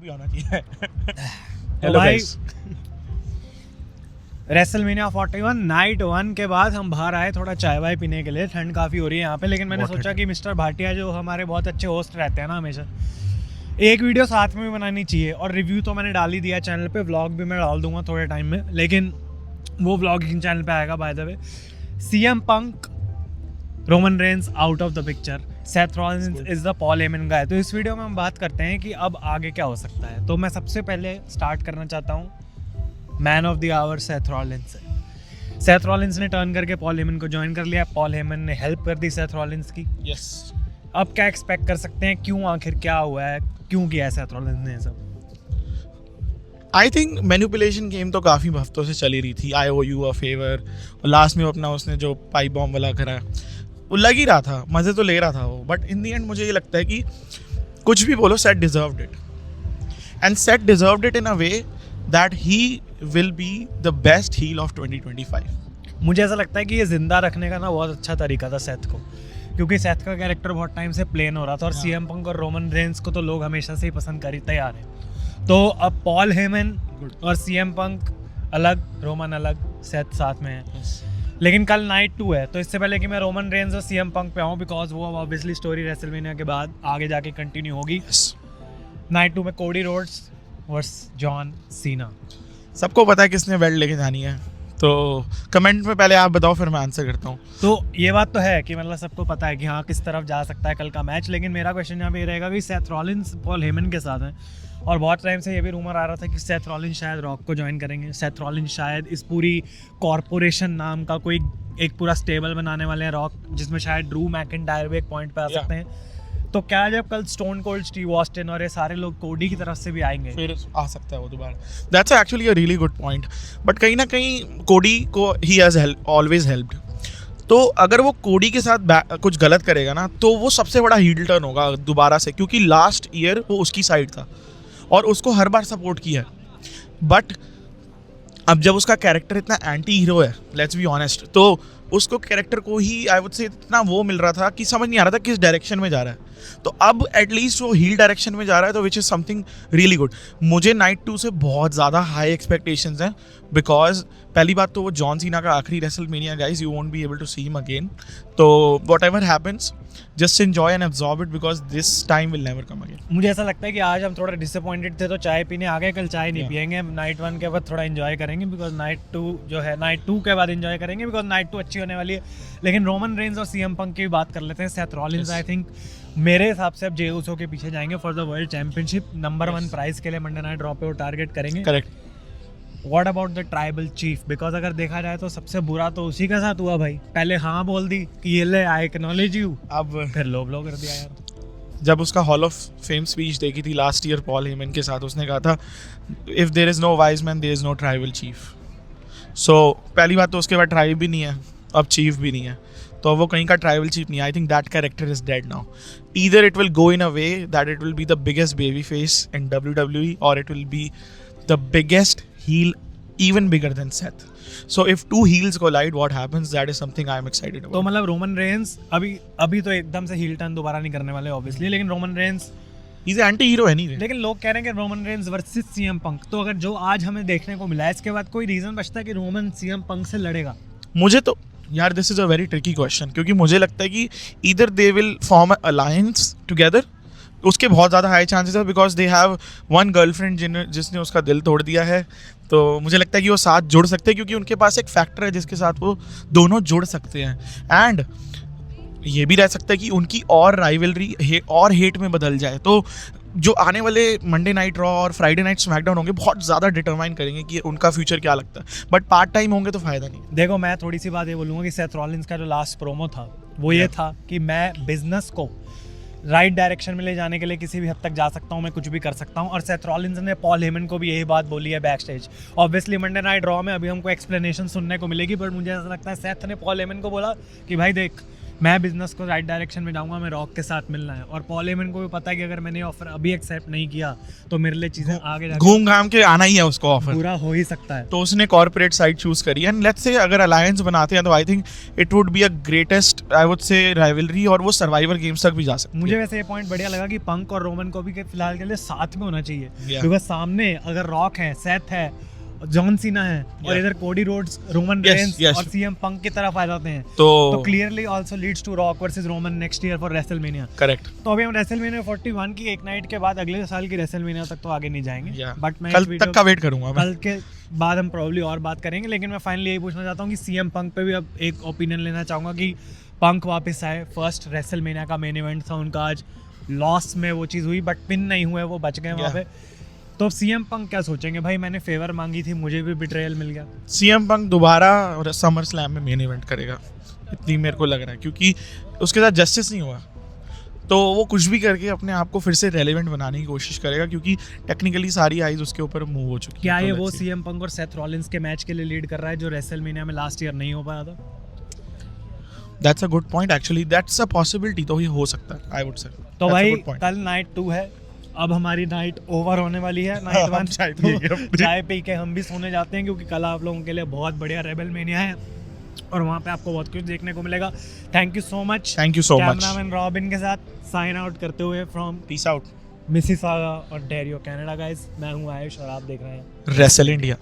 भी होना चाहिए। तो भाई रेसलमेनिया 41 नाइट 1 के बाद हम बाहर आए थोड़ा चाय वाय पीने के लिए। ठंड काफ़ी हो रही है यहाँ पे, लेकिन मैंने सोचा कि मिस्टर भाटिया जो हमारे बहुत अच्छे होस्ट रहते हैं ना, हमेशा एक वीडियो साथ में भी बनानी चाहिए। और रिव्यू तो मैंने डाल ही दिया चैनल पे, व्लॉग भी मैं डाल दूंगा थोड़े टाइम में, लेकिन वो व्लॉगिंग चैनल पे आएगा। By the way, CM Punk, Roman Reigns out of the picture, Seth Rollins is the Paul Heyman guy. तो इस वीडियो में हम बात करते हैं कि अब आगे क्या हो सकता है। तो मैं सबसे पहले स्टार्ट करना चाहता हूँ man of the hour Seth Rollins से। सेथ रॉलिंस ने टर्न करके पॉल हेमन को ज्वाइन कर लिया। पॉल हेमन ने हेल्प कर दी सेथ रॉलिंस की। यस। अब क्या एक्सपेक्ट कर सकते हैं, क्यों, आखिर क्या हुआ है, क्यों किया है सेथ रॉलिंस ने सब? आई थिंक मैनिपुलेशन गेम तो काफ़ी हफ्तों से चली रही थी। आई ओ यू अ फेवर, और लास्ट में अपना उसने जो पाइप बॉम्ब वाला करा, वो लग ही रहा था, मज़े तो ले रहा था वो। बट इन दी एंड मुझे ये लगता है कि कुछ भी बोलो, Seth deserved it, and Seth deserved it in a way that he will be the best heel of 2025। मुझे ऐसा लगता है कि ये जिंदा रखने का ना बहुत अच्छा तरीका था सेथ को, क्योंकि सेथ का कैरेक्टर बहुत टाइम से प्लेन हो रहा था। और सीएम पंक और रोमन रेंस को तो लोग हमेशा से ही पसंद कर ही तैयार हैं। तो अब पॉल हेमन और सीएम पंक अलग, रोमन अलग, सेथ साथ में है। लेकिन कल नाइट 2 है, तो इससे पहले कि मैं रोमन रेंस और सीएम पंक पे आऊँ, बिकॉज वो ऑब्वियसली स्टोरी रेसलमेनिया के बाद आगे जाके कंटिन्यू होगी। नाइट 2 में Cody Rhodes versus John Cena. सबको पता है किसने बेल्ट लेके जानी है, तो कमेंट में पहले आप बताओ, फिर मैं आंसर करता हूँ। तो ये बात तो है कि मतलब सबको पता है कि हाँ किस तरफ जा सकता है कल का मैच। लेकिन मेरा क्वेश्चन यहाँ पे ये रहेगा कि सेथ रॉलिंस पॉल हेमन के साथ हैं, और बहुत टाइम से ये भी रूमर आ रहा था कि सेथ रॉलिंस शायद रॉक को ज्वाइन करेंगे। सेथ रॉलिंस शायद इस पूरी कॉर्पोरेशन नाम का कोई एक पूरा स्टेबल बनाने वाले हैं रॉक, जिसमें शायद ड्रू मैकिंटायर भी एक पॉइंट पे आ सकते हैं। तो क्या जब कल स्टोन कोल्ड स्टीव ऑस्टिन और ये सारे लोग कोडी की तरफ से भी आएंगे, फिर आ सकता है वो दोबारा? That's actually a really good point. But कहीं ना कहीं कोडी को ही हैज ऑलवेज हेल्प्ड। तो अगर वो कोडी के साथ कुछ गलत करेगा ना, तो वो सबसे बड़ा हील टर्न होगा दोबारा से, क्योंकि लास्ट ईयर वो उसकी साइड था और उसको हर बार सपोर्ट किया है। बट अब जब उसका कैरेक्टर इतना एंटी हीरो है, लेट्स बी ऑनेस्ट, तो उसको कैरेक्टर को ही आई वुड से इतना वो मिल रहा था कि समझ नहीं आ रहा था किस डायरेक्शन में जा रहा है। तो अब एटलीस्ट वो हील डायरेक्शन में जा रहा है, तो which is something really good. मुझे नाइट 2 से बहुत ज़्यादा हाई एक्सपेक्टेशंस हैं, बिकॉज पहली बात तो वो जॉन सीना का आखिरी WrestleMania, guys, you won't be able to see him again. तो whatever happens, just enjoy and absorb it, because this time will never come again. मुझे ऐसा लगता है कि आज हम थोड़ा डिसअपॉइंटेड थे तो चाय पीने आ गए, कल चाय नहीं पियेंगे। नाइट 1 के बाद थोड़ा एंजॉय करेंगे, बिकॉज नाइट 2 जो है, नाइट 2 के बाद एंजॉय करेंगे, बिकॉज नाइट 2 अच्छी होने वाली है। लेकिन रोमन रेंस और सीएम पंक की भी बात कर लेते हैं। सेथ रॉलिंस आई थिंक मेरे हिसाब से अब जे उसो के पीछे जाएंगे for the world championship. Number 1 prize के लिए मंडे नाइट ड्रॉ पे वो टारगेट करेंगे। Correct. What about the tribal chief? Because अगर देखा जाए तो सबसे बुरा तो उसी के साथ हुआ भाई। पहले हाँ बोल दी कि ये ले, आई एक्नॉलेज यू, अब फिर लो ब्लो कर दिया यार। जब उसका हॉल ऑफ फेम स्पीच देखी थी लास्ट ईयर पॉल हेमन के साथ, उसने कहा था if there is no wise man there is no tribal chief. So पहली बात तो उसके बाद ट्राइब भी नहीं है, अब चीफ भी नहीं है, तो वो कहीं का ट्राइबल चीफ नहीं है। I think that character is dead now. Either it will go in a way that it will be the biggest baby face in WWE, और it will be the biggest heel, even bigger than Seth. So if two heels collide, what happens? That is something I am excited about. तो मतलब Roman Reigns अभी तो एकदम से heel turn दोबारा नहीं करने वाले ऑब्वियसली, लेकिन Roman Reigns he's an anti-hero anyway. लेकिन लोग कह रहे हैं कि Roman Reigns versus CM Punk. तो अगर जो आज हमें देखने को मिला है, इसके बाद कोई रीजन बचता है कि रोमन सीएम पंक से लड़ेगा? मुझे तो यार this is a very tricky question, क्योंकि मुझे लगता है कि either they will form an alliance together, उसके बहुत ज़्यादा हाई चांसेस है, because they have one girlfriend जिसने उसका दिल तोड़ दिया है। तो मुझे लगता है कि वो साथ जुड़ सकते हैं, क्योंकि उनके पास एक फैक्टर है जिसके साथ वो दोनों जुड़ सकते हैं। एंड ये भी रह सकता है कि उनकी और राइवलरी और हेट में बदल जाए। तो जो आने वाले मंडे नाइट रॉ और फ्राइडे नाइट स्मैकडाउन होंगे, बहुत ज़्यादा डिटरमाइन करेंगे कि उनका फ्यूचर क्या लगता है। बट पार्ट टाइम होंगे तो फ़ायदा नहीं। देखो, मैं थोड़ी सी बात ये बोलूँगा कि सेथ रॉलिंस का जो लास्ट प्रोमो था वो ये था कि मैं बिजनेस को राइट डायरेक्शन में ले जाने के लिए किसी भी हद तक जा सकता हूँ, मैं कुछ भी कर सकता हूँ। और सेथ रॉलिंस ने पॉल हेमन को भी यही बात बोली है back stage. Obviously Monday night raw में अभी हमको एक्सप्लेनेशन सुनने को मिलेगी, बट मुझे ऐसा लगता है सेथ ने पॉल हेमन को बोला कि भाई देख, मैं बिजनेस को राइट डायरेक्शन में जाऊंगा, मैं रॉक के साथ मिलना है। और पॉल हेमन को भी पता है कि अगर मैंने ऑफर अभी एक्सेप्ट नहीं किया तो मेरे लिए चीजें आगे जाके घूम घाम के आना ही है उसको ऑफर, पूरा हो ही सकता है। तो उसने कॉर्पोरेट साइड चूज करी। एंड लेट्स से अगर अलायंस बनाते हैं तो I think it would be a greatest, I would say, rivalry, और वो सर्वाइवर गेम्स तक भी जा सकती है। मुझे वैसे ये पॉइंट बढ़िया लगा कि पंक और रोमन को भी कि फिलहाल के लिए साथ में होना चाहिए, Yeah. क्योंकि सामने अगर रॉक है, सेथ है, जॉन सीना है, और Yeah. इधर Cody Rhodes, Roman Yes, Reigns yes. और सीएम पंक की तरफ आ जाते हैं, तो तो clearly also leads to Rock versus Roman next year for WrestleMania. Correct, तो अभी हम रेसलमेनिया 41 की एक नाइट के बाद अगले साल की रेसलमेनिया तक तो आगे नहीं जाएंगे, बट मैं कल इस वीडियो तक का वेट करूंगा मैं। कल के बाद हम प्रॉब्ली और बात करेंगे। लेकिन मैं फाइनली यही पूछना चाहता हूँ कि सीएम पंक पे भी अब एक ओपिनियन लेना चाहूँगा कि पंक वापस आए, फर्स्ट रेसलमेनिया का मेन इवेंट था उनका, आज लॉस में वो चीज़ हुई, बट पिन नहीं हुए, वो बच गए वहाँ पे। तो सीएम पंक क्या सोचेंगे, भाई मैंने फेवर मांगी थी, मुझे भी बिट्रेयल मिल गया। सीएम पंक दोबारा समर स्लैम में मेन इवेंट करेगा, इतनी मेरे को लग रहा है, क्योंकि उसके साथ जस्टिस नहीं हुआ, तो वो कुछ भी करके अपने आप को फिर से रेलेवेंट बनाने की कोशिश करेगा, क्योंकि टेक्निकली सारी आइज उसके ऊपर मूव हो चुकी है। क्या तो ये let's वो see. सीएम पंक और सेथ रॉलिंस के मैच के लिए लीड कर रहा है जो रेसलमेनिया में लास्ट ईयर नहीं हो पाया था? That's a good point actually. That's a possibility. तो ये हो सकता है, I would say. तो That's a भाई good point. कल नाइट 2 है, अब हमारी नाइट ओवर होने वाली है, नाइट 1 चाय पिएंगे अपनी। चाय पी के हम भी सोने जाते हैं, क्योंकि कल आप लोगों के लिए बहुत बढ़िया रेबलमेनिया है और वहाँ पे आपको बहुत कुछ देखने को मिलेगा। Thank you so much. Thank you so much. Cameraman robin के साथ साइन आउट करते हुए from Peace out. Mississauga, Ontario, Canada guys. मैं हूँ आयुष और आप देख रहे हैं Wrestle India.